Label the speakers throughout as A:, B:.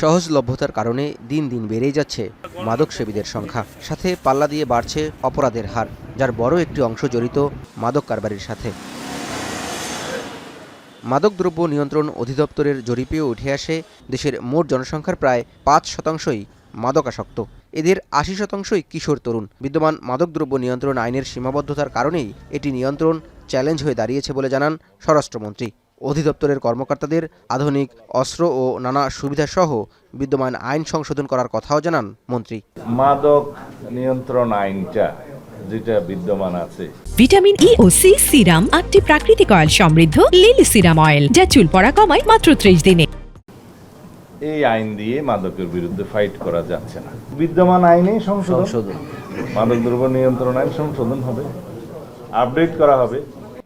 A: সহজলভ্যতার কারণে দিন দিন বেড়েই যাচ্ছে মাদক সেবীদের সংখ্যা, সাথে পাল্লা দিয়ে বাড়ছে অপরাধের হার, যার বড় একটি অংশ জড়িত মাদক কারবারির সাথে। মাদকদ্রব্য নিয়ন্ত্রণ অধিদপ্তরের জরিপেও উঠে আসে দেশের মোট জনসংখ্যার প্রায় ৫% মাদকাসক্ত। এদের ৮০% কিশোর তরুণ। বিদ্যমান মাদকদ্রব্য নিয়ন্ত্রণ আইনের সীমাবদ্ধতার কারণেই এটি নিয়ন্ত্রণ চ্যালেঞ্জ হয়ে দাঁড়িয়েছে বলে জানান স্বরাষ্ট্রমন্ত্রী। অধিদপ্তরের কর্মকর্তাদের আধুনিক অস্ত্র ও নানা সুবিধাসহ বিদ্যমান আইন সংশোধন করার কথাও জানান মন্ত্রী।
B: মাদক নিয়ন্ত্রণ আইনটা যেটা বিদ্যমান আছে,
C: ভিটামিন ই ও সি সিরাম ৮টি প্রাকৃতিক অয়েল সমৃদ্ধ লিলি সিরাম অয়েল, যা চুল পড়া কমায় মাত্র ৩০ দিনে।
B: এই আইন দিয়ে মাদকের বিরুদ্ধে ফাইট করা যাচ্ছে না। বিদ্যমান আইনেই সংশোধন, মাদকদ্রব্য নিয়ন্ত্রণ আইন সংশোধন হবে, আপডেট করা হবে।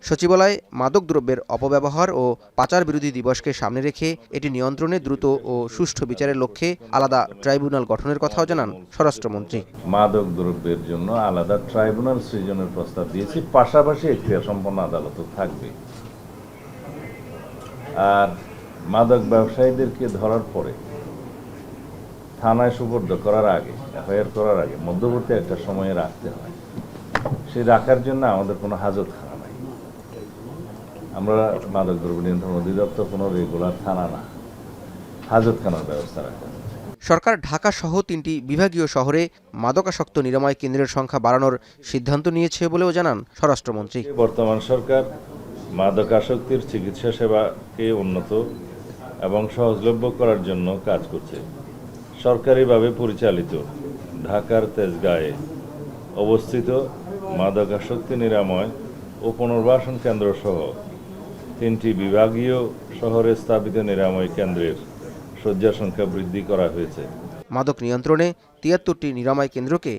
A: সচিবালয়ে মাদকদ্রব্যের অপব্যবহার ও পাচার বিরোধী দিবসকে সামনে রেখে এটি নিয়ন্ত্রণে দ্রুত ও সুষ্ঠু বিচারের লক্ষ্যে আলাদা ট্রাইব্যুনাল গঠনের কথাও জানান স্বরাষ্ট্রমন্ত্রী।
B: মাদক দ্রব্যের জন্য আলাদা ট্রাইব্যুনাল সৃজনের প্রস্তাব দিয়েছি, পাশাপাশি এখতিয়ার সম্পন্ন আদালতও থাকবে। আর মাদক ব্যবসায়ীদেরকে ধরার পরে থানায় সুপর্দ করার আগে, এফআইআর করার আগে মধ্যবর্তী একটা সময়ে রাখতে হয়। সেই রাখার জন্য আমাদের কোনো হাজতখানা নাই। আমরা মাদকদ্রব্য নিয়ন্ত্রণ অধিদপ্তর কোনো রেগুলার থানা না, হাজতখানার ব্যবস্থা রাখা।
A: সরকার ঢাকা সহ 3টি বিভাগীয় শহরে মাদকাসক্ত নিরাময় কেন্দ্রের সংখ্যা বাড়ানোর সিদ্ধান্ত নিয়েছে বলেও জানান স্বরাষ্ট্রমন্ত্রী।
B: বর্তমান সরকার মাদকাসক্তির চিকিৎসা সেবাকে উন্নত এবং সহজলভ্য করার জন্য কাজ করছে। সরকারিভাবে পরিচালিত ঢাকার তেজগাঁয়ে অবস্থিত মাদকাসক্তি নিরাময় ও পুনর্বাসন কেন্দ্র সহ 3টি বিভাগীয় শহরে স্থাপিত নিরাময় কেন্দ্রের শয্যা সংখ্যা বৃদ্ধি করা হয়েছে।
A: মাদক নিয়ন্ত্রণে 73টি নিরাময় কেন্দ্রকে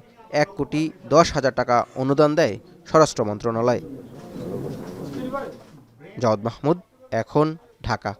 A: 1,10,00,000 টাকা অনুদান দেয় স্বরাষ্ট্র মন্ত্রণালয়। জাওয়াদ মাহমুদ, এখন, ঢাকা।